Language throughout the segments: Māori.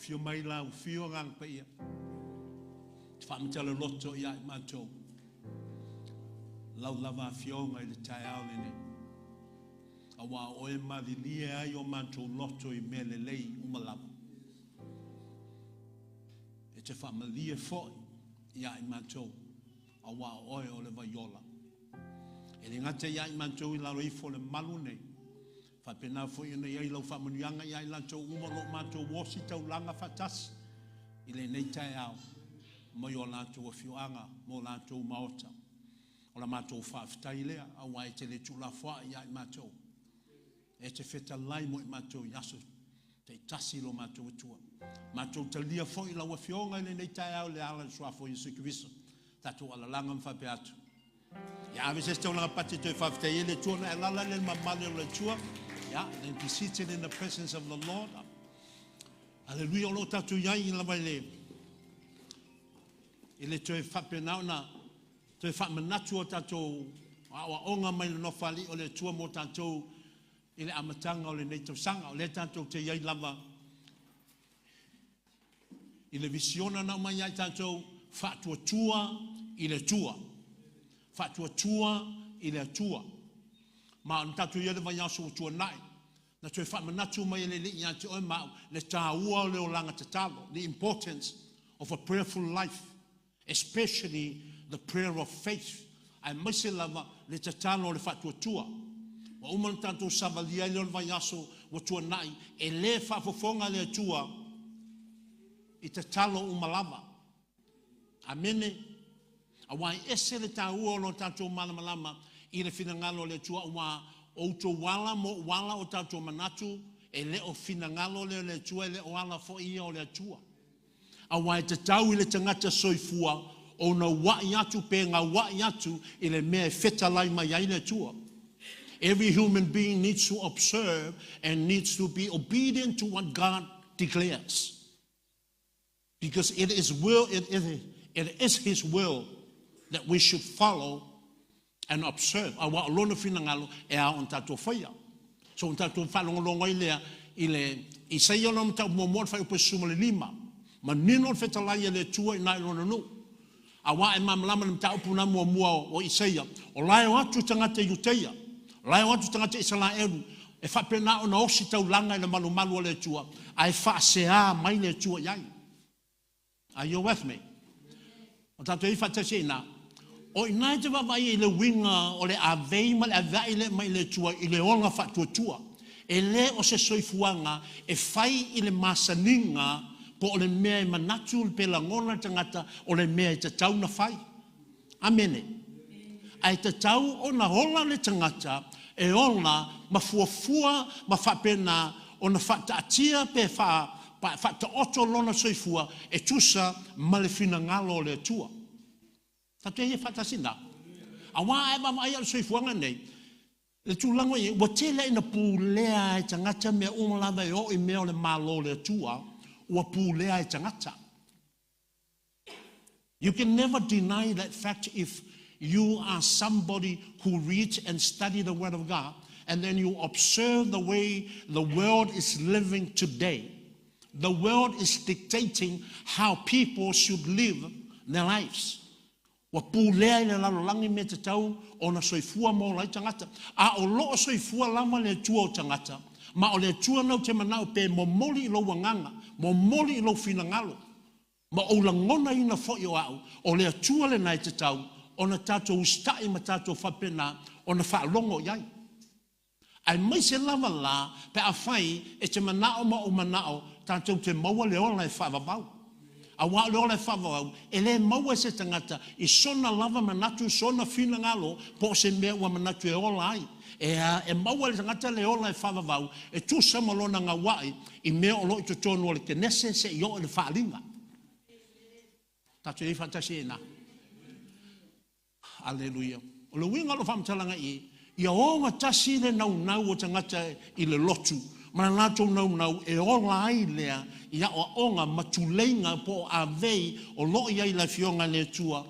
fio mai lau, fio ngang pa ia. Whamatala loto ia I mātou. Lau lava fio ngai le tai au lene. Awa oe malilia ai o mātou loto I mele lei umalama. E te whamalia foi ia I mātou. Awa oe o le vaiola. E le ngata ia I mātou I laro ifo le malu nei. Whapena foi ina iai lau whamanianga ia I lantou umalo mātou wosi tau langa whatasi. I le nei tai au. Mo yo lantou fioanga, mo lantou maota. O la mātou whaafitai lea, awa e te le tula wha ia I mātou. E te wheta lai mo I mātou yaso. Te tasi lo mātou atua. Mātou talia foi la wa fionga le nei tai au le ala sua foi Yesu Kristo. Tatu ala langa mwhape atu. Ya awe se stau langa pati toi whaafitai ele tuana e lala le mamale o le tua. Ya, then be seated in the presence of the Lord. Hallelujah, lo tatu yai la vai le. Ele toi whape nauna. Toi whamanatu o tatou. Awa onga mai le nofali o le tua mo tatou. Ile amatanga o le nei tau sanga. O le tatou te yai lava. Ile visiona na mai ai tatou. Whatua tua ile tua. Whatua tua ile tua. Ma an tatou yele vai aso tua nai. Na toi whamanatu mai le li te oi mau. Le tāua o le o langa te talo. The importance of a prayerful life. Especially the prayer of faith. Ai maise lava le te talo le whatua tua. Wa uman tatou savalia le o vai aso o tua nai. E le whafofonga le tua. I te talo umalava. Amene. Awai ese le tāua o lo tatou malamalama. I le finangalo le tua ua o to wala mo wala o tatou manatu. E le o finangalo le tua le o wala fo ia o le tua. Awai te tau I le tangata soifua o na wai atu pe ngā wai atu I le mea feta lai mai ai le tua. Every human being needs to observe and needs to be obedient to what God declares. Because it is His will that we should follow and observe. Awa lona finangalo e a on tatou whaia. So on tatou whalongolongo I le Isaia no mta momor whai upe suma le 5. Ma nino whetalai le tua I nai lona no. Awa e mamlama mta upuna mua o Isaia. O lai o atu tangata Iuteia. Lai o atu tangata Israelu. E whapena o na osi tau langa I le malu le tua. Ai whaasea mai le tua iai. Are you with me? O tato I whatase ina. O inai te wawai I le winga o le avei ma le avai le mai le tua I le onga whatua tua. E le o se soifuanga e whai I le masaninga po o le mea I manatu le pela ngona tangata o le mea I te tau na whai. Amene. Ai te tau o na hola le tangata e ona ma fuafua ma whapena o na whataatia pe whata oto lona soifua e tusa ma le finangalo le tua. Tato e whatasina. Awa e mama ai al soifuanga nei. Le tūlango I wa tele ina pūlea e tangata mea umalawa e o I mea o le malo le tua ua pūlea e tangata. You can never deny that fact if you are somebody who reads and study the Word of God and then you observe the way the world is living today. The world is dictating how people should live their lives. Wa pūlea I le lalolangi me te tau o na soifua mo lai tangata. A o loo soifua lama le tua o tangata. Ma o le tua nau te manao pe momoli I lo wanganga. Momoli I lo finangalo. Ma o langona ina fo I o au. O le tua le nai te tau. O na tatou ustai ma tatou whapena. O na whaalongo iai. Ai mai se lava la pe a whai e te manao ma o manao. Tatou te maua le ola e whaavavau. A wa le ola e whaavavau. E le maua se tangata. I sona lava manatu, sona finangalo. Po se mea ua manatu e ola ai. E maua le tangata le ola e whaavavau. E tu samalona ngā wai. I mea o lo I tutonu o le kenese se I o le whaalinga. Tatou e whatase e na. Alleluia. O le winga lo whamtalanga I aonga tasi le nau o tangata I le lotu. Mana nātou nau e ola ai lea I a onga matuleinga po a vei o loo iai la fionga le tua.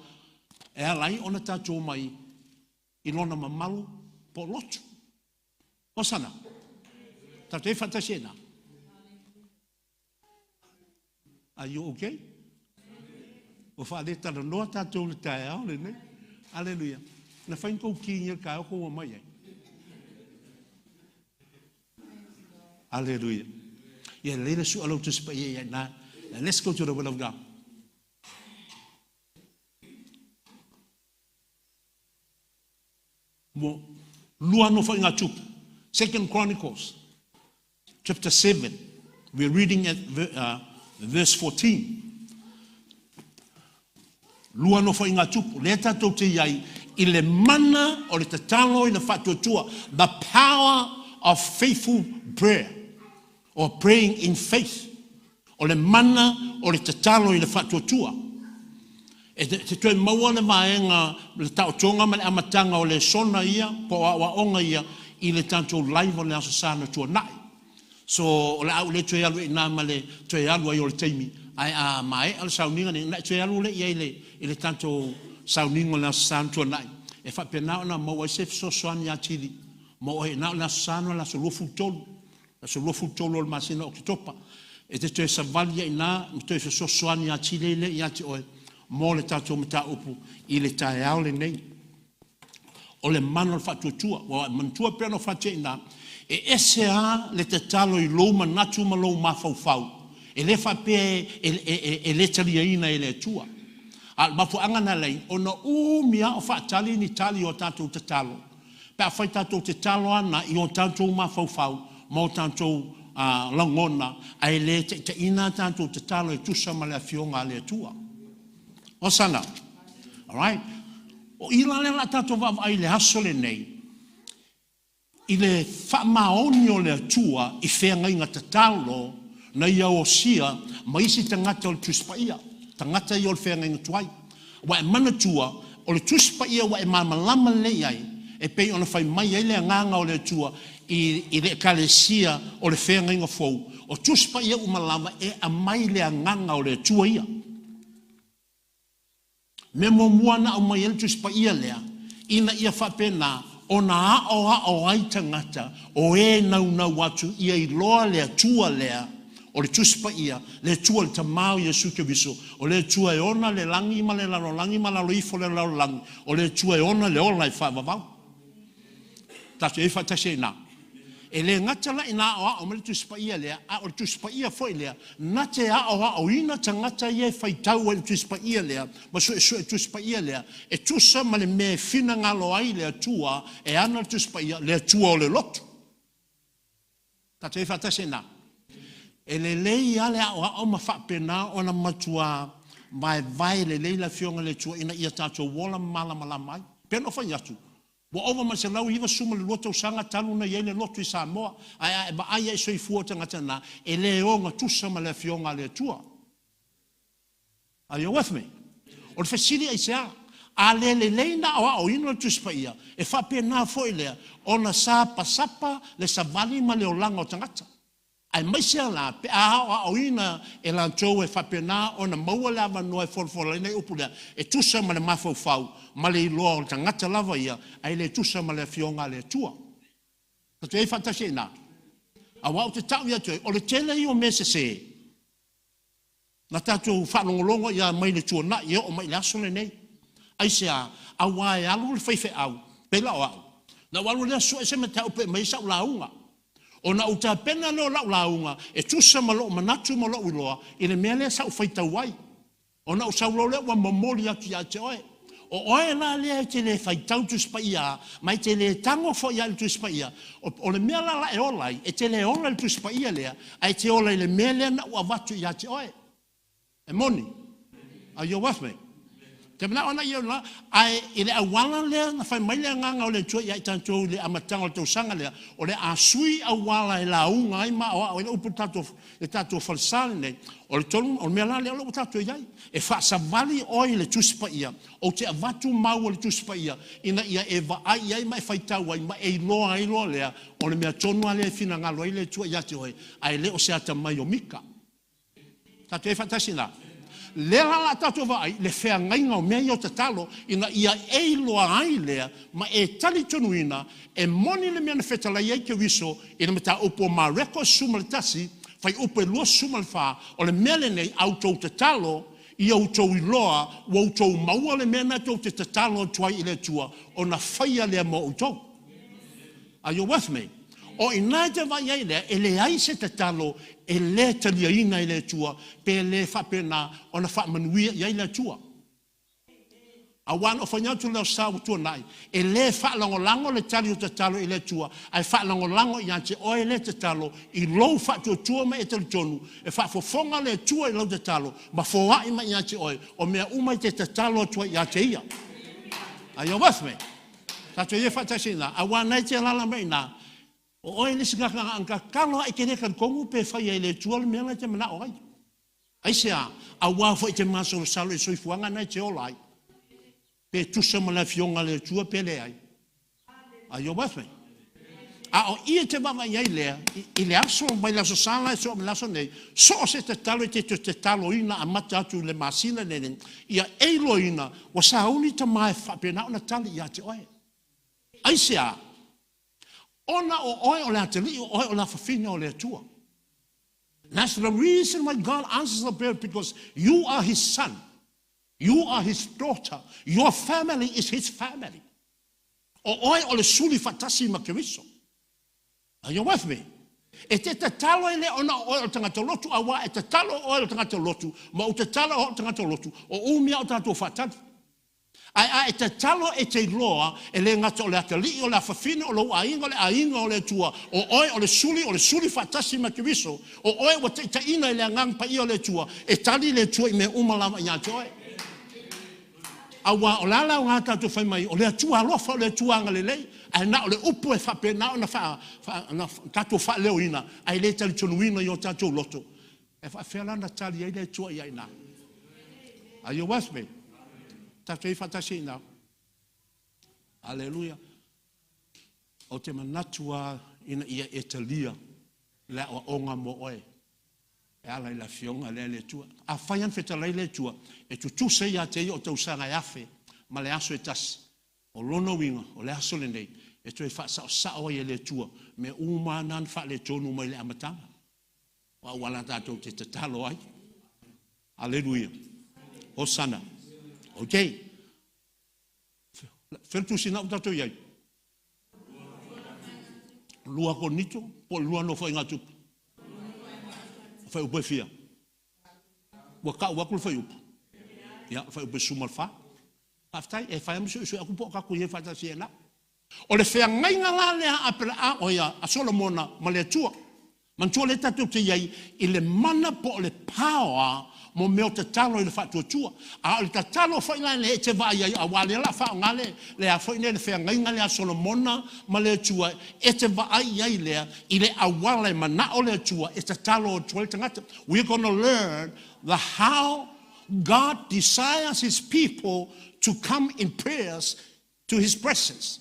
E alai ona tātou mai I lona mamalu po lotu. O sana. Tātou e whatasena. Are you okay? O whaare tala noa tātou le tae au le nei. Hallelujah. Na whain kou ki ngia ka au kou mai ai. Hallelujah. Yeah, leila su alau tu sipa ia na. Let's go to the word of God. Mo lua no whainga tupu. 2 Chronicles chapter 7. We're reading at verse 14. Lua no whainga tupu. Le tātou te iai i le mana o le tatalo i le whatuatua. The power of faithful prayer. Or praying in faith. O le mana o le tatalo i le whatuatua. E te tue maua le maenga le tau tonga ma le amatanga o le sona ia, po a onga ia, i le tātou live o le asasana tua nai. So, o le au le tue alu i nā ma le tue alu ai o le teimi. Ai a mai, al sauninga ni, na tue alu le ia i le tātou sauninga o le asasana tua nai. E whapena o na maua i se fisosoani a tiri. Maua i nā o le asasana la so lofu tolu. La so lofu tolu o le masina o ki topa. E te tue savalia i nā, mi tue fisosoani a tiri le i ati oe. Mo le tātou mata upu i le tae au le nei. O le mana le whatuatua, wa mantua pia no whatia ina, e ese a le te talo i lou manatu ma lou mawhauwhau. E le whapea e le talia ina e le tua. Al mafu angana lei, o na umia o whaatali ni tali o tātou te talo. Pea whai tātou te talo ana i o tātou mawhauwhau, ma o tātou langona, a e le te ina tātou te talo e tusa ma le fionga le tua. O sana. All right. O ila le la tato va ai le hasole nei. I le whamaoni o le atua i whenga inga tatalo na ia o sia ma isi tangata o le tuspaia. Tangata i o le whenga inga tuai. Wa e manatua o le tuspaia wa e mamalama le iai. E pei ona whai mai ai le nganga o le atua i le kalesia o le whenga inga fou. O tuspaia umalama e a mai le nganga o le atua ia. Me mo muana o mai el tus pa ia lea, ina ia whapena, o na o ai tangata, o e nau atu ia i loa lea tua lea, o le tus pa ia, le tua le tamau ia suke viso, o le tua e ona le langi ma le lalo, langi ma lalo ifo le lalo langi, o le tua e ona le ola i whavavau. Tatu e whatase na. E le ngatala ina o le tus pa ia lea, a o le tus pa ia foi lea, na te o ina tangata ia whaitau e le tus pa ia lea, ma so e tus pa ia lea, e tusa ma le me fina ngalo ai lea tua, e ana le tus pa ia, lea tua o le lotu. Tatu e whatase na. E le lei ale o ma whapena o na matua, mai vai le leila fionga le tua ina ia tātou wola mala mai, peno whai atu. Wa ova ma se lau iwa suma le loto sanga talu na yele loto i Samoa. Ai ba ai e soi fuota ngata na e le onga tusa ma le fionga le tua. Are you with me? O le fasili ai sea. A le leina o ino le tuspa ia. E whape na foi lea. O na sapa le savali ma le olanga o tangata. Ai mai sea la pe a o ina e lantou e whape na o na maua lava no e forfola nei upulea. E tusa ma le mafau ma le iloa o tangata lava ia, ai le tusa ma le fionga le tua. Tato e whatase na. A wau te tau ia tue, o le tele i o mese se. Na tātou whanongolongo ia mai le tua na, ia o mai le asole nei. Ai se a wae alu le whaife au, pela o au. Na walu le aso e se me tau pe mai sa ulaunga. O na uta pena leo la ulaunga, e tusa ma lo manatu ma lo uloa, i le mea le sa ufaita wai. O na usaulo le wa mamoli atu ia te oe. O oe la lea te le whaitau tuspa ia, mai te le tango fo ia le tuspa ia. O le mea la e olai, e te le ola le tuspa ia lea, ai te olai le mea lea na ua watu ia te oe. E moni. Are you with me? Te mena ona ia la, ai i le awala lea, na whai mai lea nganga o le tua ia i tantou le amatanga o le tausanga lea, o le asui awala e la unga ai ma o le upu tatou falsale nei, o le tonu, o le mea la lea o le tatou iai, e whaasavali oi le tuspa ia, o te avatu mau o le tuspa ia, ina ia e vaai ai ma e whaitau ai, ma e iloa lea, o le mea tonu alea e fina ngalo ai le tua ia te oi, ai le o se ata mai o Mika. Tatou e whatasi na. Le la tato vai le fea ngainga o mea i o te talo ina ia e loa ai lea ma e tali tonuina e moni le mea na whetala iei ke wiso ina mata opo ma reko suma le tasi fai upe lua suma le wha, o le mele nei au tau te talo, I au tau I loa, o au tau maua le mena tau te talo tuai I le tua, o na whaia lea mo au tau. Are you with me? O I nai te vai ai lea, e le ai se te talo, e le talia ina I le tua, pe le whapena, o na whamanuia I le tua. A wan o whanyau tu leo sau tua nai, e le whaalangolango le tali o te talo I le tua, ai whaalangolango I ante o e le te talo, I lou whaatua tua me e tali tonu, e whaafofonga le tua I lau te talo, ma whoa ima I ante oe, o mea umai te talo tua I ante ia. Are you with me? Tato ia whatasina, a wan nei te lala mei na, o oe nisi ngaka anka kalo ai kene kan kongu pe whaia I le tua le mea ngai te mana oai. Ai sea, a wafo I te maso o salo I soifuanga nei te olai. Pe tusa mala fionga le tua pele ai. Are you with me? A o ia te mama iai lea, I le aso mai laso sala e so me laso nei, so se te talo te talo ina a mata atu le masina nenen, ia eilo ina, wa sa uni ta mai whapena ona tali ia te oe. Ai sea, ona o oe o le ateli, o oe o la whawhine o le tua. That's the reason why God answers the prayer, because you are his son. You are his daughter. Your family is his family. O oe o le suli fatasi makiriso. Are you with me? E te talo ele ona oe o tangata lotu awa, e te talo oe o tangata lotu, ma o te talo o tangata lotu, o umia o tato fatati. Ai e te talo e te loa, e le ngata o le atali o le afafine o lo ainga o le tua, o oe o le suli fatasi makiriso, o oe o te ina ele ngang pa I o le tua, e tali le tua I me umalama I ate oe. Awa o lala o ngata tu whai mai, o le atua alofa o le atua anga lelei, ai na o le upu e whape, na o na tato wha leo ina, ai le tali tonu ina I o tato loto. E whawhela na tali ai le atua I aina. Are you with me? Tato I whatasi ina. Alleluia. O te manatua ina ia e talia, le o onga mo oe. E ala I la fionga le tua. A whaian wheta le tua, e tu se ia te o tau sanga afe, ma le aso e tasi. O lono winga, o le aso le nei, e tu e wha sao I le tua, me umanan wha le tonu mai le amatanga. Wa wala tātou te tatalo ai. Alleluia. Hosanna. Okay. Whentu sina o tātou iai. Lua ko nito, po lua no whai ngatupu. Fai upe fia. Waka wakul fai upe. Ya, fai upe sumal fa. Aftai, e fai amsu isu aku po kaku ye fata siena. O le fea ngai ngala lea apela a oia a Solomona ma le tua. Mantua le tatu te iai I le mana po le power mo meo te talo I le fatu tua. A le talo fai lai le te vai ai a wale la fa ngale le a fai le fea ngai ngale a Solomona ma le tua e te vai ai lea I le a wale mana o le tua e te talo o tuel tangata. We're going to learn the how God desires his people to come in prayers to his presence.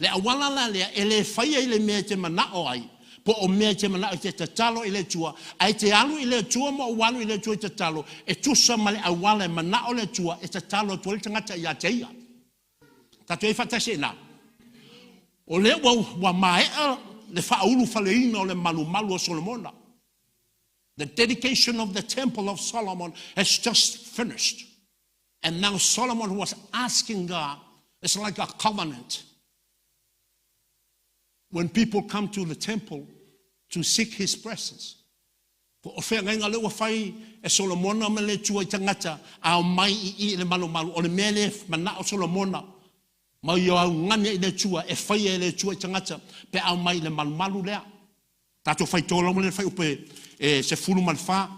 Le a wala la lea e le fai ai le mea te mana o ai. Po o mea te mana I te talo I le tua, ai te alu I le tua mo o walu I le tua I te talo, e tusa male a wale mana o le tua, e te talo tuale tangata I a te ia. Tato e whatase na. O le wa maea le whaulu whaleina o le malu o Solomona. The dedication of the temple of Solomon has just finished. And now Solomon was asking God, it's like a covenant. When people come to the temple to seek his presence. Po o whea ngai ngale ua whai e Solomona me le tua I tangata au mai I le malu o le mele mana o Solomona. Ma I au ngane I le tua e whai e le tua I tangata pe au mai le malu lea. Tato whai tōla mo le whai upe se fulu malwha.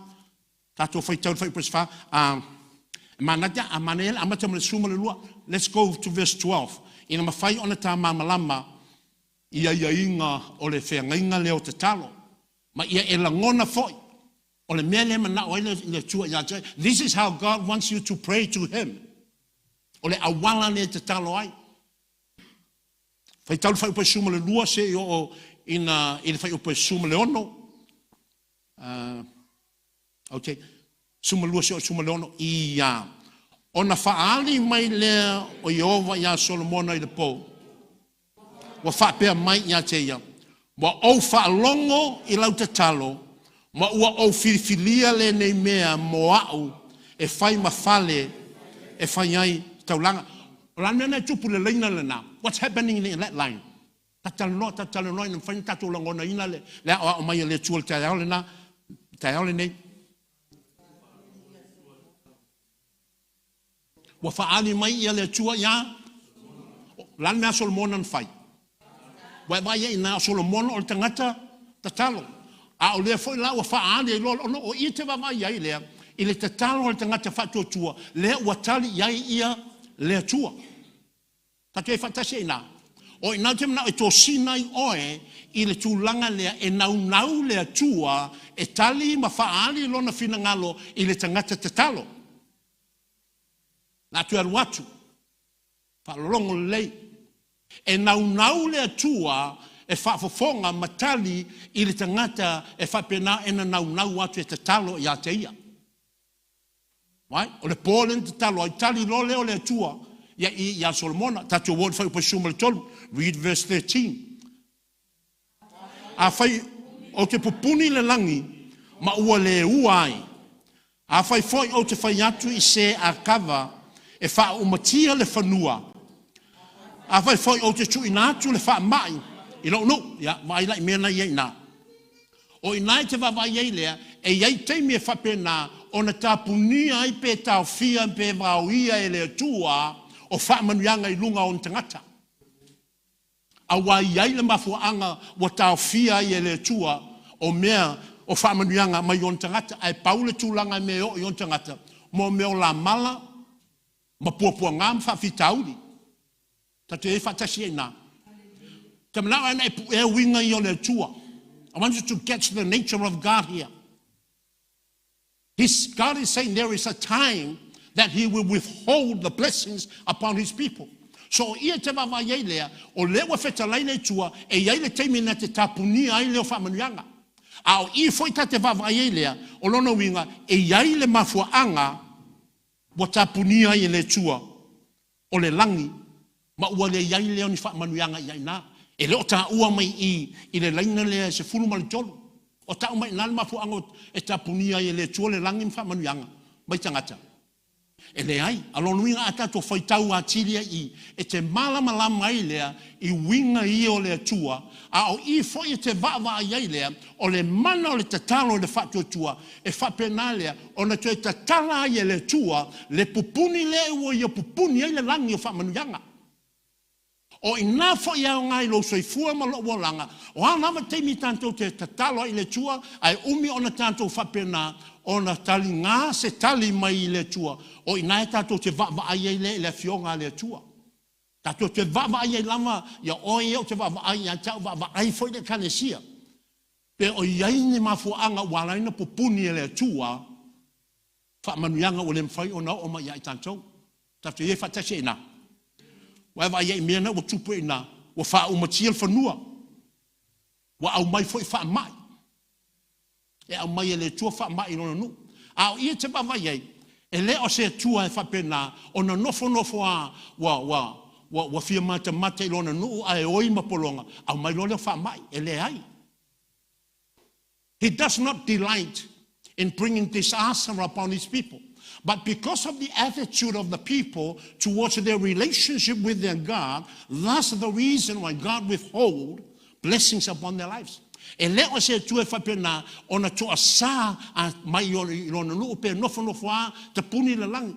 Tato whai tau whai upe se wha. Manata a manele amata mo le suma le lua. Let's go to verse 12. Ina mawhai ona tā malama. Ia inga o le whea ngainga leo te talo. Ma ia e langona foi. O le mele mana o le tua ia te. This is how God wants you to pray to him. O le awala le te talo ai. Whai tau whai upe suma le lua se o ina whai upe suma le ono. Okay. Suma lua se o suma le ono. Ia. Ona whaali mai lea o Iova ia Solomona I le pou. Wa whapea mai ia te ia. Wa au whaalongo I lau te talo, Ma ua o filifilia le nei mea moa'u e fai mafale e fai ai taulanga. Lana na tupu le leina le na. What's happening in that line? Tatalanoa na fai tatu langona ina le o mai le tuol te aole na te aole nei. Wa faali mai ia le tua ia lana Solomon fai. Wa vai ina Solomon o tangata tatalo. A o le foi la o faali lo no o i te vai ia le ile tatalo o tangata fatu tua le wa tali ia le tua. Take fatasi ina. O ina te mana e to sinai oe i le tūlanga lea e nau lea tua e tali ma faali lona fina ngalo i le tangata te talo. Nā tu aru atu. Whaalolongo lei. E nau lea tua e whaafofonga matali i le tangata e whapena e na nau atu e te talo i a te ia. Right? O le pōlen te talo ai tali lo leo lea tua ia Solomona. Tatu word whai upasuma le tolu. Read verse 13. A whai o te pupuni le langi ma ua le uai. A whai foi o te whai atu i se a kawa e wha umatia le whanua. A whai foi o te tui nātu le wha mai. I lo no, ia, mai lai mea na iei nā. O i nai te wawa iei lea, e iei teimi e whapena o na tāpunia i pe tau fia pe wau ia e lea tua o wha manuanga i lunga o na tangata. A wai iei le mafuanga wa tau fia i e lea tua o mea o wha manuanga mai o na tangata. Ai paule tūlanga me o i o na tangata. Mo meo la mala, ma puapua ngam wha fitauri. Tatu e whatasi e nā. Tamana ana e winga i o le tua. I want you to catch the nature of God here. God is saying there is a time that he will withhold the blessings upon his people. So ia te wawa iei lea, o lewa whetalai nei tua, e iei le teimi na te tapuni ai leo whamanianga. A o i foi ta te wawa iei lea, o lona winga, e iei le mafuaanga, wa tapuni ai le tua, o le langi, ma ua le iei leo ni whamanianga iei nā. E leo ta ua mai i le laina lea se fulu mali tolu. O ta umai nal mafuaanga e tapuni ai le tua le langi whamanianga, mai tangata. E le ai, alon winga ata to whaitau a tiria i, e te malama ai lea, i winga i o lea tua, a o i foi e te wawa ai lea, o le mana o le tatalo le whatu tua, e whapena lea, o na tue tatala ai le tua, le pupuni le ua i o pupuni ai le langi o whamanuanga. O i nā foi au ngai lo soifua ma lo walanga, o anama teimi tantou te tatalo ai le tua, ai umi o na tantou whapena, o na tali ngā se tali mai le tua. O i nai tātou te wawa ai le fionga le tua. Tātou te wawa ai lama, ia oi o te wawa ai, ia tau wawa ai foi le kanesia. Pe o iai ni mafuanga walaina pupuni le tua, whamanuanga o le mwhai o nao o mai ai tātou. Tātou ie whatase ina. Wawa iai mea na o tupu ina, o wha umatia le whanua. Wa au mai foi wha mai. E au mai le tua wha mai no no. Au ia te wawa iei, e le o se tua e whapena, o na nofo a wa fia mata i lona no, a e oi mapolonga, au mai lona wha mai, e le ai. He does not delight in bringing disaster upon his people. But because of the attitude of the people towards their relationship with their God, that's the reason why God withhold blessings upon their lives. E leo se tu e whapena o na toa sā a mai o na nuu pe nofo a te puni le langi.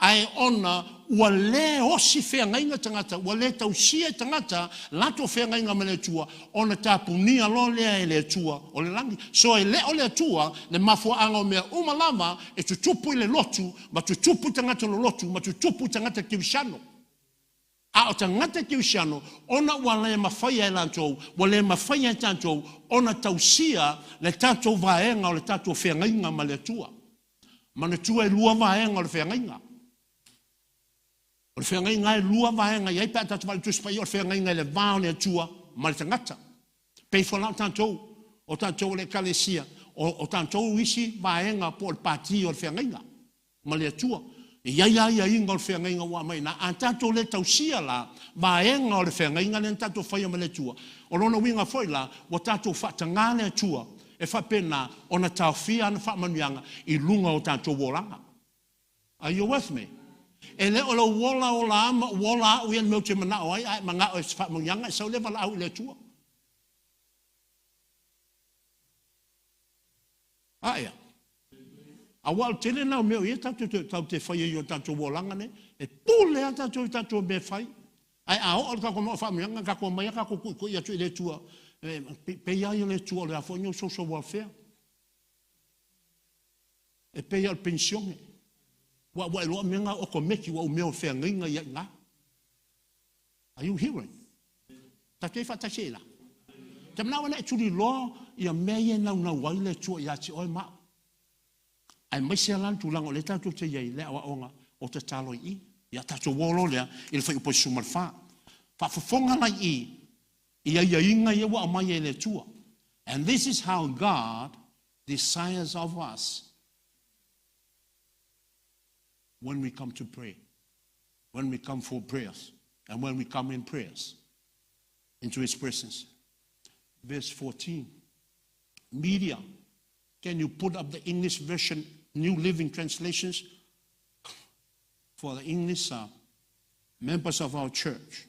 Ai ona ua le osi whea ngainga tangata, ua le tausia tangata, lato whea ngainga me le tua, ona tā puni alo lea e le tua o le langi. So e leo le tua, le mafua anga o mea umalama, e tutupu i le lotu, ma tutupu tangata lo lotu, ma tutupu tangata kiwishano. A o tangata kiwishano, ona wale mawhaia e lantou, wale mawhaia e tantou, ona tausia le tatou vaenga o le tatou whengainga ma le tua. Ma le tua e lua vaenga o le whengainga. O le whengainga e lua vaenga, iai pēta tu vale tuspai o le whengainga le vao le tua, ma le tangata. Pei whala o tantou le kalesia, o tantou isi vaenga po le pati o le whengainga, ma le tua. Ia inga o le whengainga ua mai na a tātou le tausia la vaenga o le whengainga le tātou whaia ma le tua. O lona winga foi la, o tātou whatanga le tua e whapena ona tawhia ana whamanuanga I lunga o tātou wolanga. Are you with me? E le o la wola o la ama, wola au ian meu te mana o ai, manga o e whamanuanga, e sau le wala au le tua. Aia. A wal tele nao meu ia tau te whaia i o tātou wolanga ne, e pūle a tātou me whai. Ai a o ka ko mo whamanuanga, ka ko mai, ka ko kui atu I le tua. Pe ia I le tua le a whanyo social welfare. E pe ia le pensione. Wa loa menga o ko meki wa o meo whea nginga ia ngā. Are you hearing? Ta te whata la. Te mnawa na e turi loa ia mea nau wai le tua ia ti oi mao. Ai mai se lan tu lang o le tātou te iei le awa onga o te talo I. Ia tātou wolo lea I le whai upo sumal wha. Whafonga lai ia inga ia wa amai le tua. And this is how God desires of us when we come to pray. When we come for prayers. And when we come in prayers into His presence. Verse 14. Media. Can you put up the English version, New Living Translations, for the English members of our church?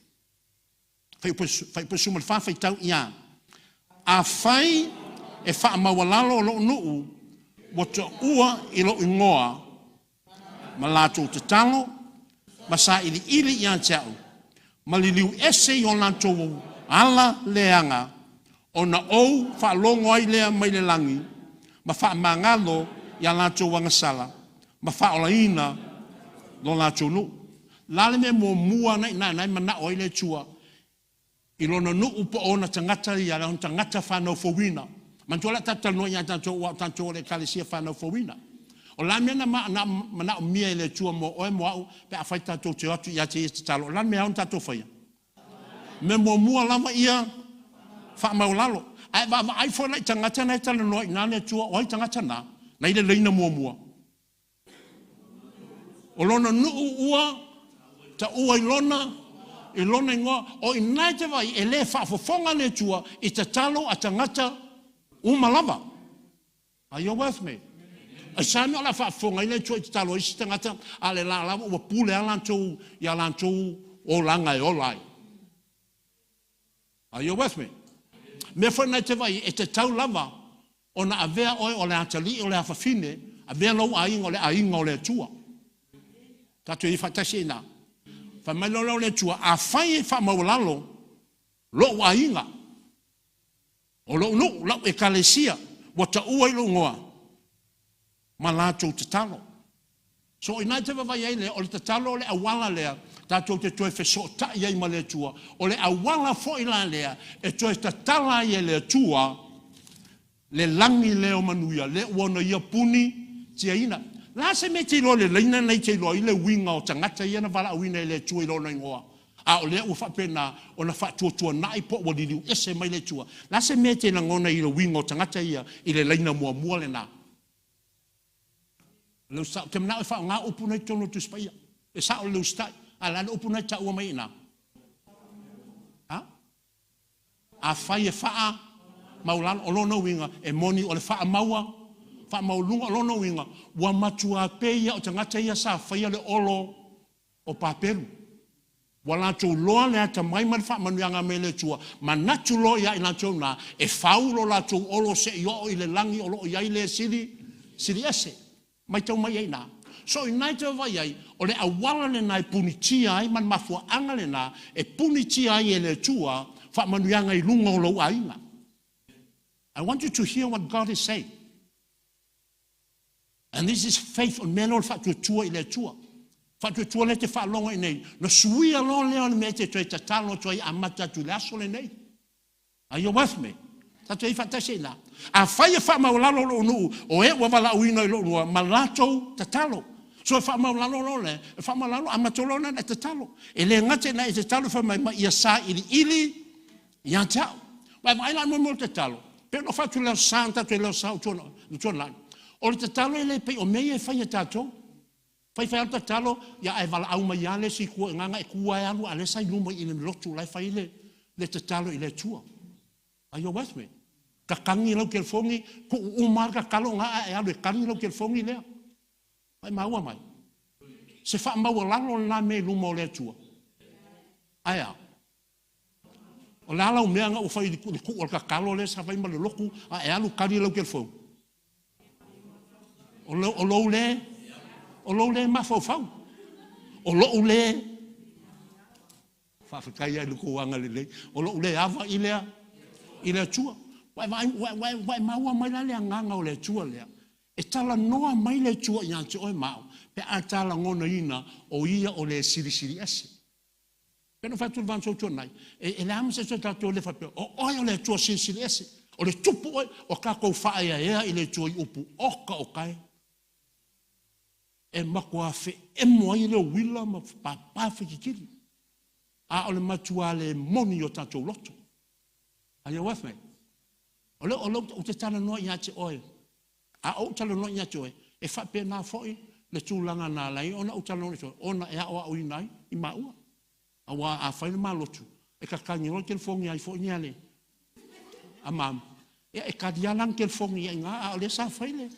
Fai pesumal fa fai tau ia. A fai e fa mawalalo lo nuu wata ua I lo ingoa malato te talo masa ili ia tau maliliu ese I o lanto ala leanga ona ou fa longo ai lea mai le langi ma fa mangalo ia lanto wangasala ma fa olaina lo lanto nu lale me mo mua nai mana oi le tua I lona nuu po ona tangata ia la tangata whanau fowina mantola tata no ia tanto le kalesia whanau fowina o la mena mana mia le tua mo o mo au pe a faita to te atu ia te talo la me on tato faia me mo mua lama ia fa maulalo ai fo la tangata na talo no ina le tua o tangata na ile leina mo mua o lona nuu ua ta ua ilona ingoa o inai te vai e le whaafofonga le tua I te talo a tangata umalava. Are you with me? A sami o la whaafonga I le tua I te talo isi tangata a le la lava ua pule alantou I alantou o langa o lai. Are you with me? Me whanai te vai e te tau lava o na avea oi o le atali o le awhawhine avea lau ainga o le tua. Tato I whatasi ina. Fa mai lo le tua a fai fa maulalo lo wainga o lo no la e kalesia wata ua I lo ngoa malato te talo so ina te vai ai le o te talo le awala le tato te toe fe so ta ia I male tua o le awala fo ila le e toe te tala ia le tua le langi le o manuia le wona ia puni tia ina la se me te lo le leina nei te lo ile winga o tangata ia na vala wina ile tua lo na ngoa a o le u fa pena o na fa tua nai po o diu ese mai le tua la se me te na ngona ile winga o tangata ia ile leina mua le na lo sa te na fa nga upu nei tono tu spaia e sa o lo sta ala upu nei ta o mai na ha a fa e fa maulan o lo no winga e moni o le fa maua fa maulunga lono winga wa matua peia o tangata ia sa faia le olo o papelu wala tu loa le ata mai man fa manuanga mele tua manatu lo ia ina tona e faulo la tu olo se yo ile langi olo ia ile sili ese mai tau mai ina so inaita vai ai o le awala le nai punitia ai man mafua anga le na e punitia ai ele tua fa manuanga I lunga o lo ainga. I want you to hear what God is saying. And this is faith on men all fatu tua ile tua. Fatu tua le te fa longa nei. No suia lo le on me te te talo toi amata tu la sole nei. Are you with me? Tatu I fatase na. A fai fa maulalo lo nu o e wa vala uino lo nu malato tatalo. So fa maulalo lo le, fa maulalo amatolo na te talo. E le ngate na te talo fa mai ia sa ili ia tau. Wa mai la mo te talo. Pero no fatu le santa tu le sa tu no. O le tatalo ele pe o mei e fai tato. Fai alta talo ya e vala au mai ale si ku nganga e ku ai alu ale sai lumo I le lotu lai fai le tatalo I le tua. Are you with me? Ka kangi lau ke fongi, ku umar ka kalo nga e alu kangi lau ke fongi lea. Mai maua mai. Se wha maua lalo na me luma o lea tua. Aia. O la lau mea nga u whai di ku o ka kalo lea sa whai ma le loku a e alu kangi lau ke fongi. O lou le ma fau fau. O lou le whawhikai ai luko wanga le. O lou le awa i lea tua. Wai maua mai la lea nganga o lea tua lea. E tala noa mai le tua i ante oi mao. Pe a tala ngona ina o ia o le siri ese. Pena whaitul vanso tua nai. E le amase tua tato le whapea. O oi o le tua siri ese. O le tupu oi. O kako whaia ea i le tua i upu. Oka o kai. E makua fe. E moa i le wila ma papafe kikiri. A o le matua le moni o tato loto. Are you with me? O te tala noa i ate oi. A o tala noa i ate oi. E whape nā foi. Le tūlanga nā lai. Ona o tala noa i ate oi. Ona e aoa ui nai. I maua. A wā a whaina mā lotu. E ka kangi roi ke fongi ai foi niale. A mam. E ka dialang ke fongi ai ngā. A o le sa whaile.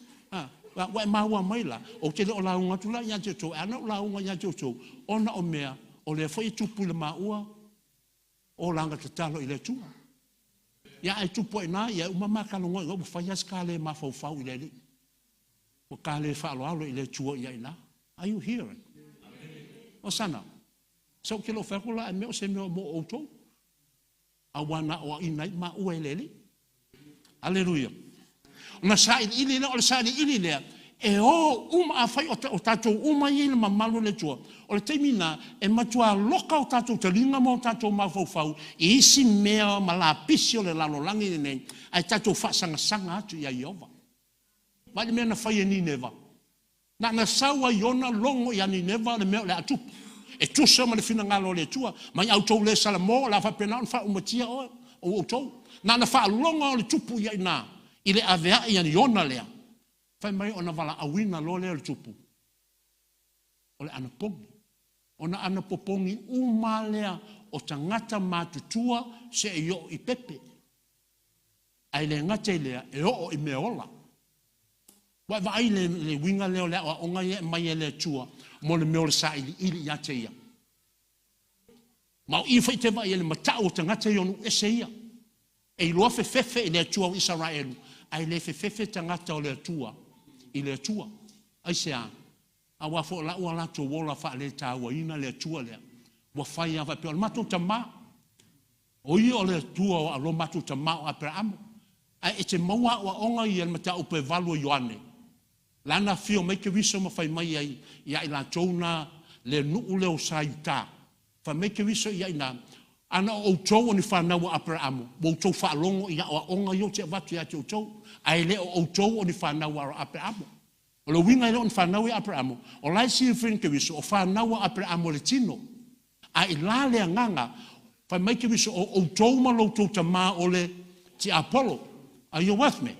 Wa maua mai la. O te le o launga tula i ate tō. Ana o launga i ate tō. Ona o mea. O le foi tupu le maua. O langa te talo i le tua. Ia ai tupu e nā, ia umama kalongo i ngobu whaias ka le mawhau i le li. O ka le whaaloalo i le tua i ai nā. Are you hearing? O sana. Sau ke lo whakula e meo se meo mo outou. A wana o inai ma ua i le li. Aleluia. O na sa ili lea, o le sa ili lea. E o a whai o tātou i le mamalu le tua. O le teimina e matua loka o tātou te ringa mo o tātou mawhau i isi mea ma la pisi o le lalolangi ni nei. Ai tātou whasanga atu i a Iova. Wai le mea na whai e ni neva. Na saua iona longo i a ni neva le mea le atupu. E tusa ma le fina ngalo le tua. Mai au tau le salamo la whapena on wha umatia o tau. Na wha longa o le tupu i a ina. I le avea i a ni iona lea. Fai mai ona wala awina lo le tupu. O le ana pongi. Ona ana popongi umalea o tangata matutua se e o i pepe. Ai le ngata i lea e o i meola. Wai vai le winga leo lea o onga ia mai e le tua mo le meola sa ili ia te ia. Mau i fai te vai e le matau o tangata i onu ese ia. E i loa fefe i le tua o Israelu. Ai le fefe tangata o le tua. I le tua. Ai se a. A wafo la ua la to wola fa le ta wa ina le tua le. Wa fai ava pe o mato tama. O i o le tua o alo mato tama o Abraham. Ai e te maua o onga i el mata upe valu Ioane. Lana fio mai ke wiso ma fai mai ai ia i la tona le nuu leo sa yuta. Fa mai ke wiso ia ina. Ana o tau ni whanau o Abraham. Wo tau whaalongo ia o onga yo te watu ia te o tau. Ai le o tau o ni whanau o Abraham. O le winga ilo ni whanau i Abraham. O lai si whin ke wiso o whanau o Abraham o le tino. Ai la le nganga. Fa mai ke wiso o tau ma lo tau tama o le ti Apollo. Are you with me?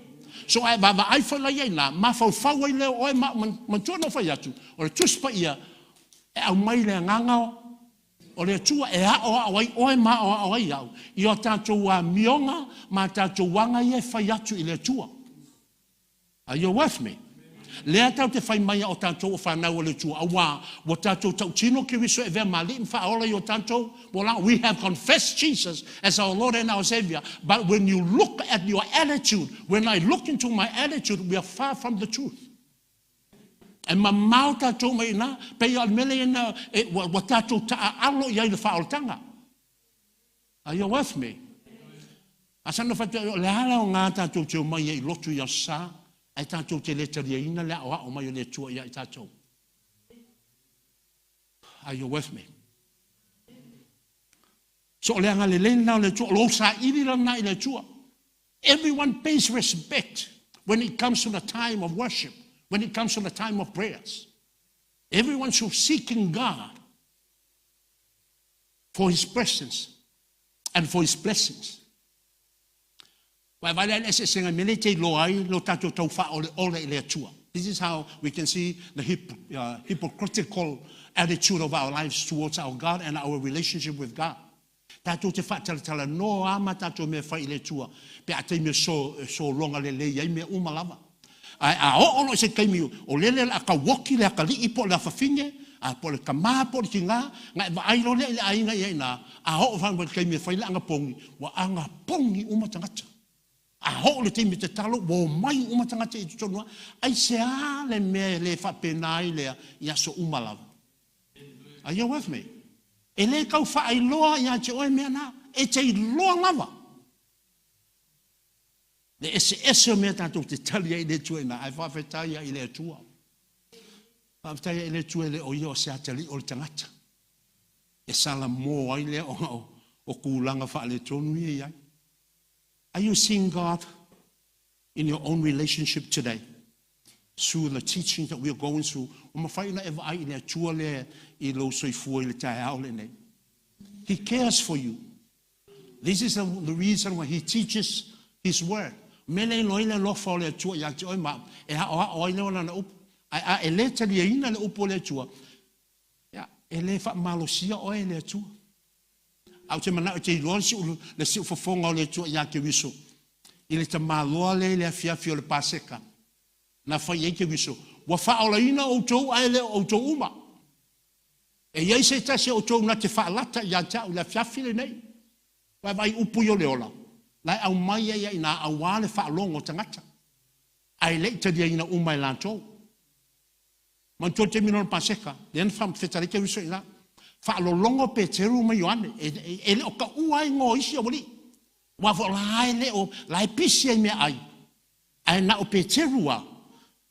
So ai baba ai fa la ia ma fa fa i le o ma tona fa yatu. O le tuspa ia e au mai le nganga o le tua e a o ai o ma o ai au. I o tātou wa mionga ma tātou wanga i e whai atu i le tua. Are you with me? Lea tau te whai mai o tātou o whanau o le tua. Awa, o tātou tau tino ki wiso e vea mali in whaola i o tātou. We have confessed Jesus as our Lord and our Savior. But when you look at your attitude, when I look into my attitude, we are far from the truth. E ma mau tātou mai na, pe i almele ina, wa tātou taa alo i ai le whaoltanga. Are you with me? Asana whatu, le hala o ngā tātou teo mai i lotu i a sa, ai tātou te letaria ina le awa o mai o le tua i ai tātou. Are you with me? So le anga le lena le tua, lo sa iri rana i le tua. Everyone pays respect when it comes to the time of worship. When it comes to the time of prayers, everyone should seek in God for His presence and for His blessings. This is how we can see the hypocritical attitude of our lives towards our God and our relationship with God. Tātou te whātala no ama tātou me whai le tua. Pe a te me so longa le iai me umalava. Ai a o se kaimi o lele a ka woki le a ka li ipo le a whawhinge, a po le ka maa po le ki ngā, ngai wa airo le a inga iai nā, a o whan wale kaimi whai le anga pongi, wa anga pongi umatangata. A ho le teimi te talo, wo mai umatangata i tutonua, ai se a le mea le whapenai lea i aso umalava. Are you with me? E le kau whaai loa i a te oe mea nā, e te i loa lava. Le ese o mea tātou te tali ai le tua ina, ai whawhetai ai le tua. Whawhetai ai le tua le o io se atali o le tangata. E sala mō ai le o kūlanga wha le tonu i ai. Are you seeing God in your own relationship today? Through the teaching that we are going through. O mawhaina e ai le tua le I lo soifua I le tae au le nei. He cares for you. This is the reason why he teaches his word. Mele no ile lofa o le tua ya te oi ma. E ha o ile ona na upu. A e le tali e ina le upu le tua. Ya, e le wha malosia o e le tua. Au te mana o te iloa le si ufafonga o le tua ya ke wiso. I le ta maloa le fiafi o le paseka. Na whai e ke wiso. Wa wha o la ina o tou a ele o tou uma. E iei se tase o tou na te wha lata ya tau le fiafi le nei. Vai upu yo le ola. Lai au mai ia ina au wale wha longo tangata. Ai le te dia ina umai lantou. Man tō te mino paseka. Len wha mwhetare ke wiso ina. Wha lo longo pe te ru mai yoane. E le o ka uai ngō isi o wali. Wa vo lai le o lai pisi ai mea ai. Ai na o pe te rua.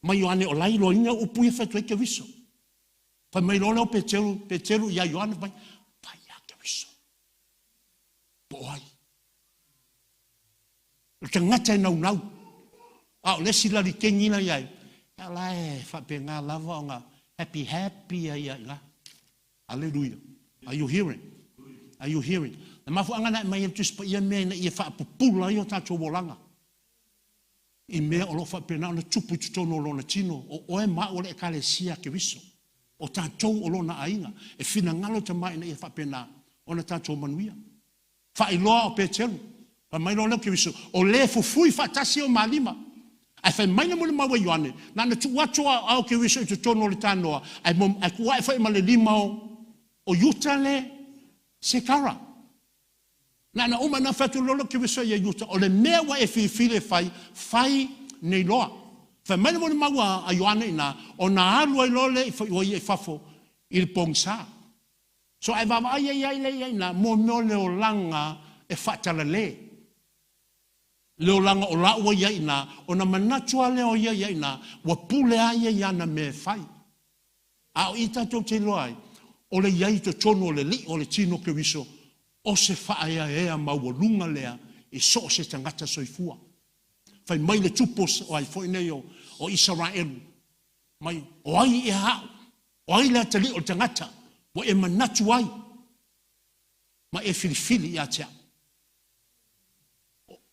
Mai yoane o lai lo inga upu i whetu e ke wiso. Pa mai lo leo pe teru ia yoane vai. Pai a ke wiso. Po ai. Te ngata e nau nau. A o lesi lari ke ngina iai. Ia lai, whape ngā lava o ngā happy a ia ila. Hallelujah. Are you hearing? Are you hearing? Na mafu anga na mai e tuspa ia mea na ia whaapupula i o tātou wolanga. I mea o lo whape na tupu tutono o lona tino. O oe maa o le e kale sia ke wiso. O tātou o lona ainga. E whina ngalo te mai na ia whape na o na tātou manuia. Whailoa o pe teru. Pa mai lo leo ke wiso. O le fufui whatasi o malima. Ai whai mai na mole maua yoane. Nā na tu watua au ke wiso I tu tono le tānoa. Ai kua e whai ma le lima o yuta le sekara. Nā na uma na whatu lolo ke wiso ia yuta. O le mea wa e whiwhile whai nei loa. Whai mai na mole maua a yoane ina. O na alua I lole I e whafo I le pongsa. So ai wawa ai na mo leo langa e whatala le. Leo langa o laua iai na, o na manatua leo iai na, wa pule aia iana me whai. A o I tātou te loai, o le iai to tono le li, o le tino ke wiso, o se whaia ea maua lunga lea, I so se tangata soifua. Whai mai le tupos o ai fwoi nei o Israelu. Mai, o ai e hao, o ai le atali o tangata, wa e manatu ai. Ma e filifili ia tea.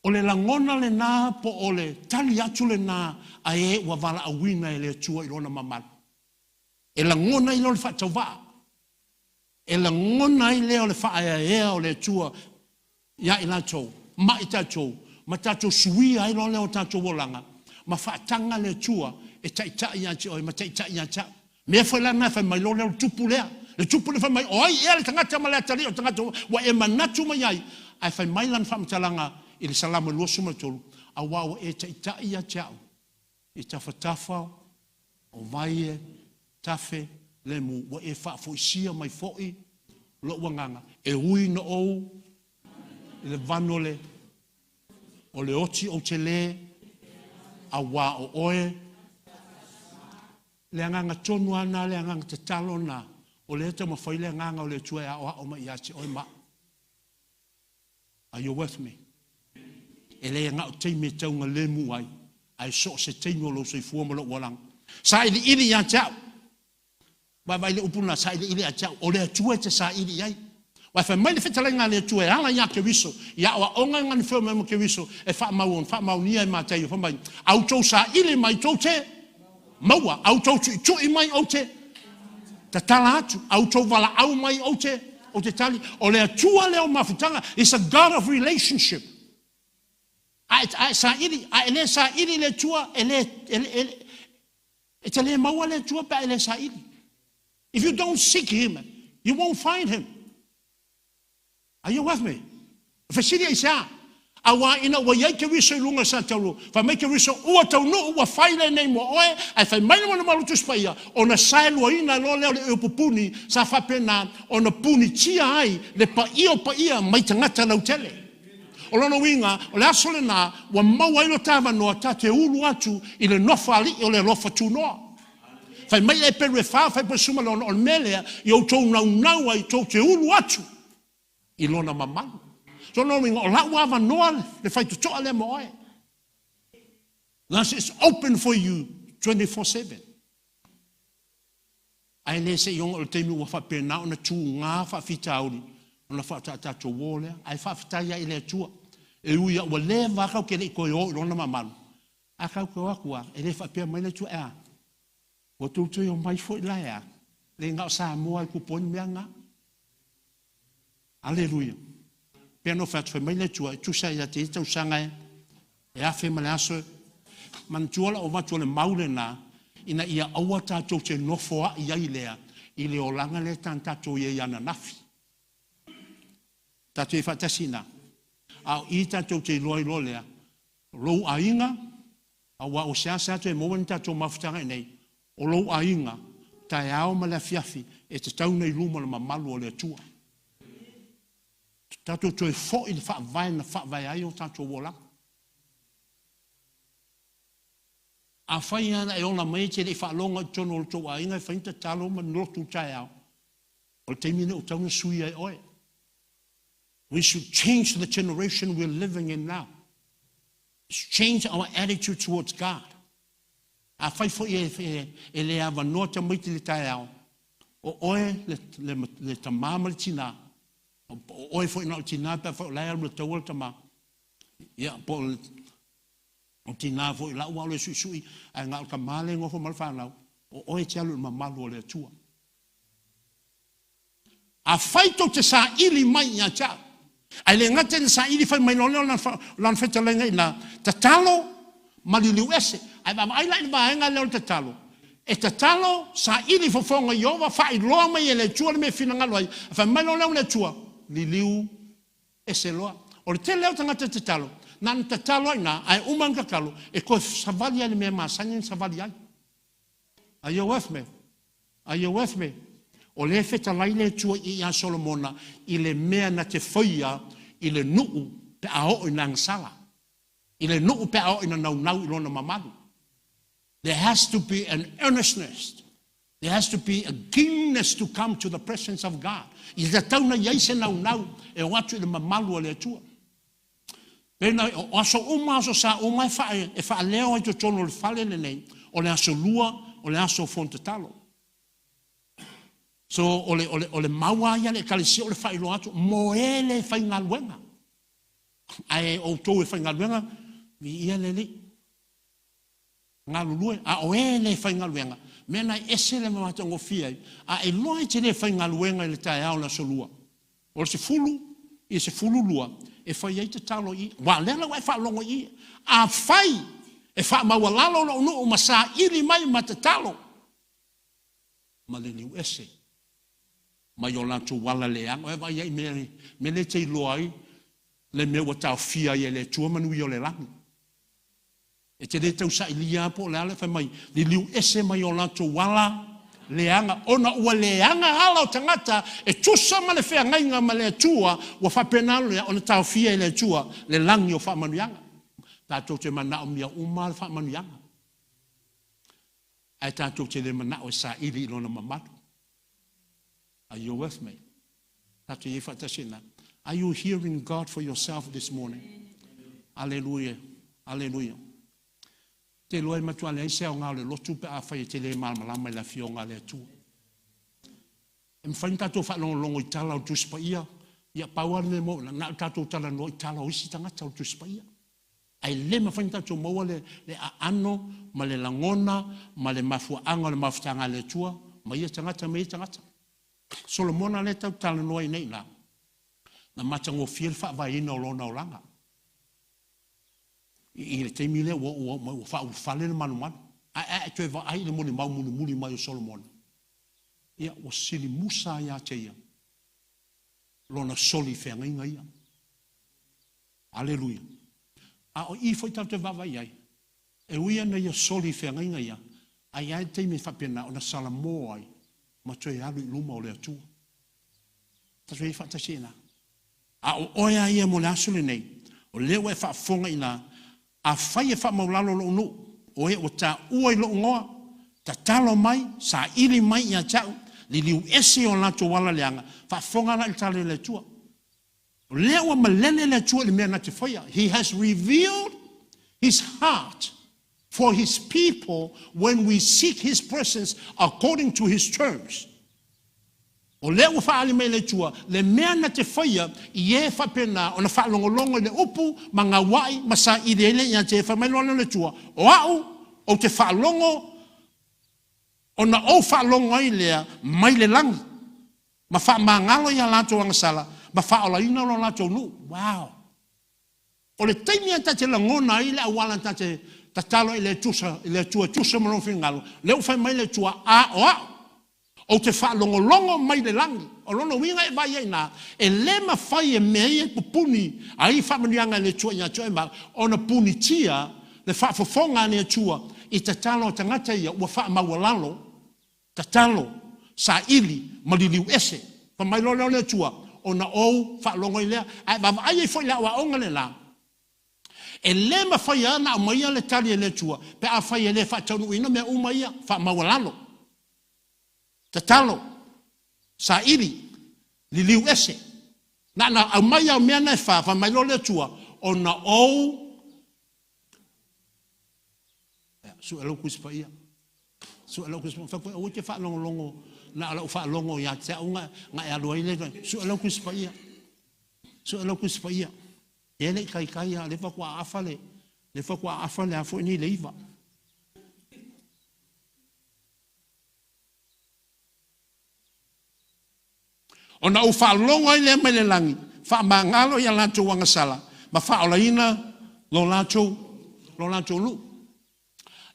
O le langona le nā po o le tali atu le nā a e wa wala awina e le tua I lona mamala. E langona I lo le whatawaa. E langona I leo le whaaya ea o le tua ia I lātou, ma I tātou, ma tātou suia I lo leo tātou wolanga, ma whaatanga le tua e taita I ati oi, ma taita I ata. Mea whai lana whai mai lo leo tupu lea. Le tupu le whai mai, oi ea le tangata ma le atari o tangata wa e manatu mai ai. Ai whai mai lan whamtalanga I le salama lua sumatolu, a wawa e taitai a tiao, I tawhatafa, o vaie, tafe, le mu, wa e whaafoisia mai foi, lo wanganga, e ui na ou, I le vanole, o le oti o te le, a wā o oe, le anganga tonu ana, le anganga te talo na, o le eta mawhai le anganga o le tue a oa o ma iachi oi ma. Are you with me? E le nga o teime taunga le muai, ai so se teime o lo soi fuama lo walang. Sa ili ili ya chao. Wa vai le upuna sa ili ili ya chao. O le tue te sa ili yai. Wa fa mai le fetalenga le tue, ala ya ke wiso. Ya wa onga ngani feo memo ke wiso. E fa mau nia I matai. Fa mai, au tau sa ili mai tau te. Maua, au tau tu I mai o te. Ta tala atu, au tau wala au mai o te. o te tali, o le atua leo mafutanga, is a God of relationship. Ai sa ili, ele sa ili le tua, te le maua le tua pa ele sa ili. If you don't seek him, you won't find him. Are you with me? Fasiri isa. Awa ina wa yai ke wiso lunga sa tau. Fa mai ke wiso ua tau no ua faile nei mo oe. Ai fai mai mo malu tu spaia. Ona sai lua ina lo leo le upupuni. Sa fa pena ona puni tia ai. Le pa ia mai tangata lau tele. O lono winga, o le aso le na, wa maua ilo tava noa ta te ulu atu i le nofa ali o le lofa tu noa. Fai mai e peru e faa, fai pa suma lo o melea, i o tau nau ai tau te ulu atu i lona mamalu. So lono winga, o lau ava noa le fai tu toa le moe. Thus it's open for you 24/7. Ai le se iong o te mi wa fa pena o na tu ngā fa fita auri. O na fa ta to wole, ai fa fita ia i le tua. E uia wa le vaka ke le ko yo lona mamalu. A ka ko akua, e le fa pe mai le tua a. O tu o mai fo la ya. Le nga sa mo ai ku pon mianga. Alleluia. Pe no fa mai le tua, tu sa ya te tu sanga. E a fe malaso man tuola o va tuola maule na ina ia aua ta to te no foa ia i lea. I le o langa le tanta to ye yana nafi. Ta te fa tasina. Au i tatou te loi lolea, lou a inga, a wa o siasa te moen tatou mafutanga nei, o lou a inga, tae ao ma le fiafi, e te tau nei luma le mamalu o le tua. Tatou toe fo i le whaavai na whaavai ai o tatou wola. A whai ana e ona mai te le whaalonga tono o tau a inga, e whainta talo ma notu tae ao. O te mine o tauna sui ai oe. We should change the generation we're living in now. Change our attitude towards God. A fai fo e le ava noa te maiti le tae au. O oe le tamama le tina. O oe fo ina o tina pe fo lai alu le tau le tama. Ia po o tina fo i lau au le sui a ngā ka male ngofo malwhanau. O oe te alu le mamalu o le atua. A fai to te sa ili mai ia tia. Ai le ngate na sa ili fai mai loleo lan feta lenga ina tatalo maliliu ese. Ai ba mai lai ba enga leo tatalo. E tatalo sa ili fofonga iova fai loa mai ele tua le me fina ngalo ai. Fai mai loleo le tua liliu ese loa. O le te leo tangata tatalo. Nan tatalo ina ai umanga kalo e ko savali ale me masanya savali ai. Are you with me? Are you with me? O le feta lai le tua i a Solomona i le mea na te whaia i le nuu pe ao i nang sala. I le nuu pe ao i na nau i lona mamalu. There has to be an earnestness. There has to be a keenness to come to the presence of God. I le tauna iai se nau e watu i le mamalu o le tua. Pena o aso uma aso sa uma e wha leo ai to tono le fale le nei o le aso lua o le aso fontatalo. So ole maua ia le kalisi ole fai lo atu mo ele fai ngaluenga. Ai o to e fai ngaluenga vi ia le ngalulue a o ele fai ngaluenga. Mena ese le mata ngofia a e loa te le fai ngaluenga le tae au na solua. O se fulu lua e fai ai te talo i wa lela wa fa longo i a fai e fa mawalalo no masa ili mai matatalo. Maleni ese mai o lanto wala leang, o vai me le te loai, le me wa tau fia i le tua manu i o le langi. E te le tau sa ilia po le ale fai mai, li liu ese mai o lanto wala leanga, ona ua leanga hala o tangata, e tusa ma le fea ngainga ma le tua, wa fa penalo ya, ona tau fia i le tua, le langi o fa manu yanga. Tatou te mana o mia uma le fa manu yanga. Ai tatou te le mana o sa ili ilona mamatu. Are you with me? Are you hearing God for yourself this morning? Hallelujah. Hallelujah. Te loe matua le se o ngā le lotu pe a whai te le malama la fio ngā le tu. E mwhain tatou whalongo i tala o tuspa ia. Ia paua le mo, na tatou tala no i tala o isi tangata o tuspa ia. Ai le mwhain tatou maua le a ano, ma le langona, ma le mafuanga le mafutanga le tua, ma ia tangata, ma ia tangata. Solomona le tau tala noa nei na. Na matango fiel fa vai ina o lona o langa. I le teimi le o fa ufale le manu manu. Ai tue va ai le moni mau muli mai o Solomona. Ia o sili musa ia te ia. Lona soli whenga inga ia. Aleluia. A o i foi tau te vavai ai. E uia na ia soli whenga inga ia. Ai ai teimi whapena o na sala mō ai. Ma tue alu i luma o le atua. Ta tue i whatasina. A o oia ia mo le asule nei. O leo e whaafonga ina. A whai e whaamaulalo lo unu. O e o ta ua i lo ngoa. Ta talo mai. Sa ili mai ia tau. Li liu ese o lato wala leanga. Whaafonga na i tale le tua. O leo a malene le tua li mea na te whaia. He has revealed his heart for his people when we seek his presence according to his terms. O leo whaali me le tua, le mea na te whaia, i e whapena, o na whaalongolongo le upu, ma ngā wai, ma sa i rele i a te whamailona le tua, o au, o te whaalongo, o na o whaalongo ai lea, mai le langi, ma whaamangalo i a lato angasala, ma whaolaina lo lato nu, wow. O le taimi a tate langona i le awala tate, tatalo i le tua tusa malon fingalo, leo whai mai le tua a o au. O te whaalongolongo mai le langi. O lono winga e vai eina. E le ma whai e mei e pupuni. A i whamanianga le tua ia tua e ma. O na puni tia. Le whaafofonga ne tua. I te talo tangata ia. Ua whaamawalalo. Te talo. Sa ili. Maliliu ese. Whamailoleo le tua. O na ou whaalongo i lea. Ai bava ai e whai la ua onga le la. E le ma whai ana o maia le tali e le tua. Pe a whai e le whaatanu ina mea umaia. Whaamawalalo. Te talo, sa iri, li liu ese. Na au mai au mea nei wha mai lo le tua, o na ou, su alo kuspa ia. Su alo kuspa, whakua o te wha longo, na alo wha longo ia, te aunga, nga e alo ile, su alo kuspa ia. Su alo kuspa ia. E le kai ia, le whakua afale, le whakua afale a fo ni le iwa. O na u whaalongo i le mai le langi. Whaamangalo i a lato wangasala. Ma whaolaina lo lato lu.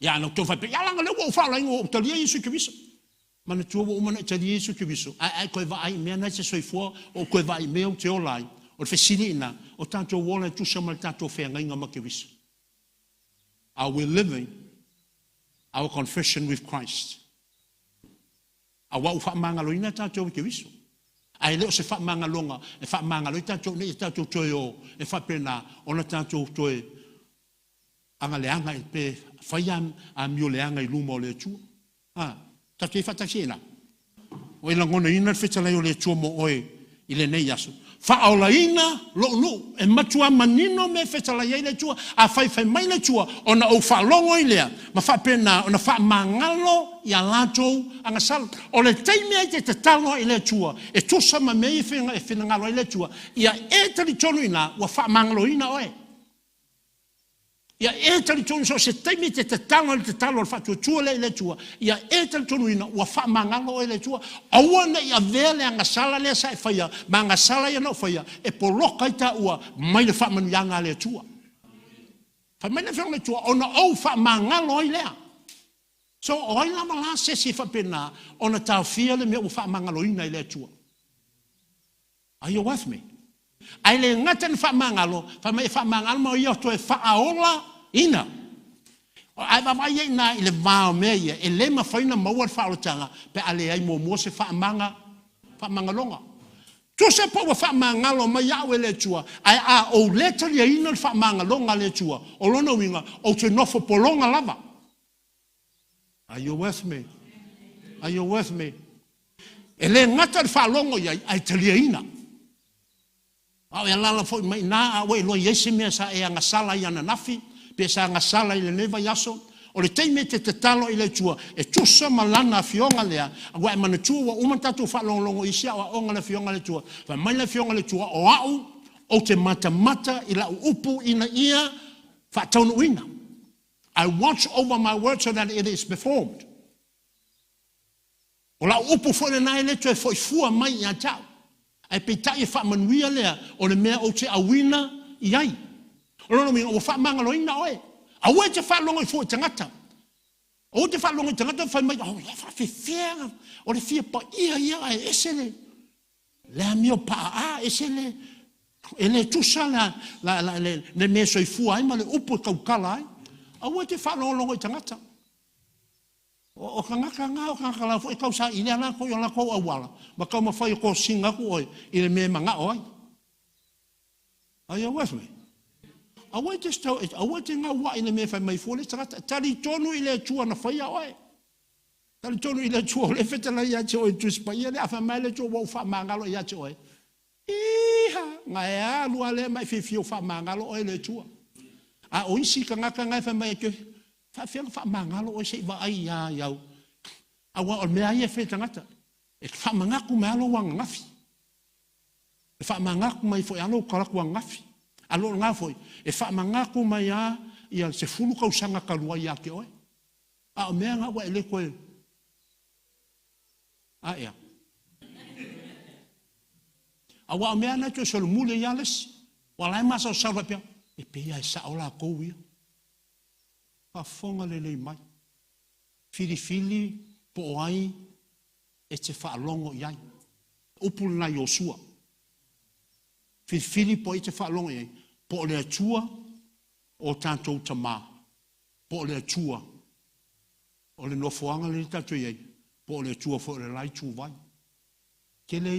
Ia no tō whaipe. Ia langa lewa u whaolaina o talia Yesu Kiriso. Mana tua wa umana talia Yesu Kiriso. Ai koe wa ai mea nai te soifua. O koe wa ai mea o te olai. O le whesiri ina. O tātou wola tu sama tātou whenga inga ma Kiriso. Are we living our confession with Christ? Awa u whaamangalo ina tātou Kiriso. Ai leo se fa manga longa e fa manga lo tanto ne tanto toe o e fa pena ona tanto toe anga le anga pe faiam a mio le anga i lumo le tu ta ke fa ta sina o ila ngona ina feta le le tu mo oi ile nei yaso fa ola ina lo no e matua manino me feta la ile tu a fai mai le tu ona o fa longo ile ma fa pena ona fa mangalo ia lato anga sal o le taimi te talo ile tu e tu sama me finga e finga ngalo ile tu ia e tali tonu ina wa fa mangalo ina oe ia e tali tonu so se taimi te talo le fa tu le ile tu ia e tali tonu ina wa fa mangalo ile tu awana ia vele anga sala le sa faia manga sala ia no faia e poloka ita ua mai le fa manu yanga le tu fa mai le fa le tu ona o fa mangalo ile so oi la mala se si fa pena ona ta fia le me u fa mangalo ina ile tu. Are you with me? Ai le ngaten fa mangalo mo ia to e fa aola ina. Ai va mai ina ile va me e le ma fa ina mo wa fa o tanga pe ale ai mo se fa mangalonga. Tu se po fa mangalo ma ya we le tua. Ai a o letter ia ina fa mangalonga le tua. O lona winga o te nofo polonga lava. Are you with me? Are you with me? Ele ngata fa longo ia ai telia ina. Au ia lala foi mai na we lo yesi me sa e anga sala ia na nafi, pe sa anga sala ile neva yaso, o le teime te talo ile tua, e tusa malana fionga lea, wa e mana tua wa umantatu fa longo isia wa onga le fionga le tua, fa mai le fionga le tua o au, o te mata ila upu ina ia, fa taunu ina. I watch over my word so that it is performed. O la upu fo le nai le tue fo i fua mai ia tau. Ai pe tai e wha manuia lea o le mea o te awina i ai. O lono minga o wha manga loina oe. A ue te wha longo i fo i tangata. O te wha longo i tangata whai mai, o le wha whiwhianga, o le whia pa ia e esele. Lea mio pa a esele. E le tusa le mea so i fua ai ma le upu e kaukala ai. A ue te wha longo i tangata. O kangaka ngā, o kangaka la fo e kausa i lea lako i o lako awala. Ma kau ma whai o ko singa ku oi, i le mea manga oi. Are you with me? A wai te stau, a wai te ngā wa i le mea whai mai fōle, tari tonu i le tua na whai a oi. Tari tonu i le tua, le whetala i ate oi tu spa, i le awha mai le tua wau wha mangalo i ate oi. Iha, ngā e a lua le mai whiwhio wha mangalo oi le tua. A oisi kangaka ngai whai mai ke, whawhianga wha mangalo oi se iwa ai ia iau. A wa o mea ia whetangata. E wha mangaku me alo wanga ngafi. E wha mangaku mai fo e alo karaku wanga ngafi. Alo ngā foi. E wha mangaku mai a ia se fulu kausanga kalua ia ke oe. A o mea ngā wa ele koe. A ea. A wa o mea na tue solo mule ia lesi. Wa lai masa o salwa pia. E pia e sa ola kou ia. Pa fonga lele mai. Fili po ai e te whaalongo iai. Upul na Yosua. Fili po e te whaalongo iai. Po le atua o tātou tamā. Po le atua o le nofoanga le tātou iai. Po le atua fo le lai tū vai. Ke le